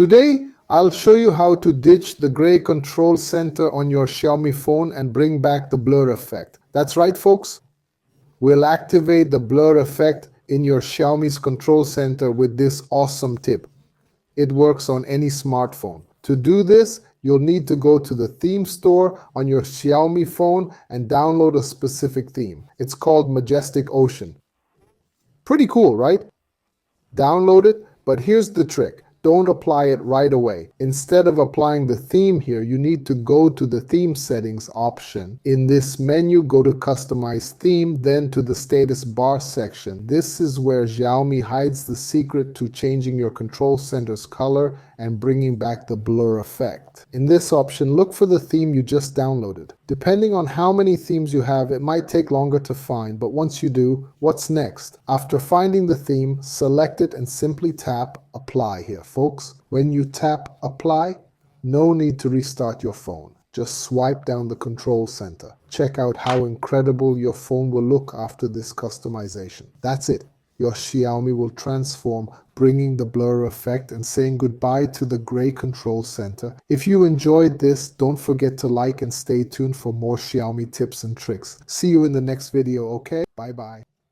Today, I'll show you how to ditch the gray control center on your Xiaomi phone and bring back the blur effect. That's right, folks. We'll activate the blur effect in your Xiaomi's control center with this awesome tip. It works on any smartphone. To do this, you'll need to go to the theme store on your Xiaomi phone and download a specific theme. It's called Majestic Ocean. Pretty cool, right? Download it, but here's the trick. Don't apply it right away. Instead of applying the theme here, you need to go to the theme settings option. In this menu, go to customize theme, then to the status bar section. This is where Xiaomi hides the secret to changing your control center's color and bringing back the blur effect. In this option, look for the theme you just downloaded. Depending on how many themes you have, it might take longer to find, but once you do, what's next? After finding the theme, select it and simply tap Apply here, folks. When you tap Apply, no need to restart your phone. Just swipe down the control center. Check out how incredible your phone will look after this customization. That's it. Your Xiaomi will transform, bringing the blur effect and saying goodbye to the gray control center. If you enjoyed this, don't forget to like and stay tuned for more Xiaomi tips and tricks. See you in the next video, okay? Bye-bye.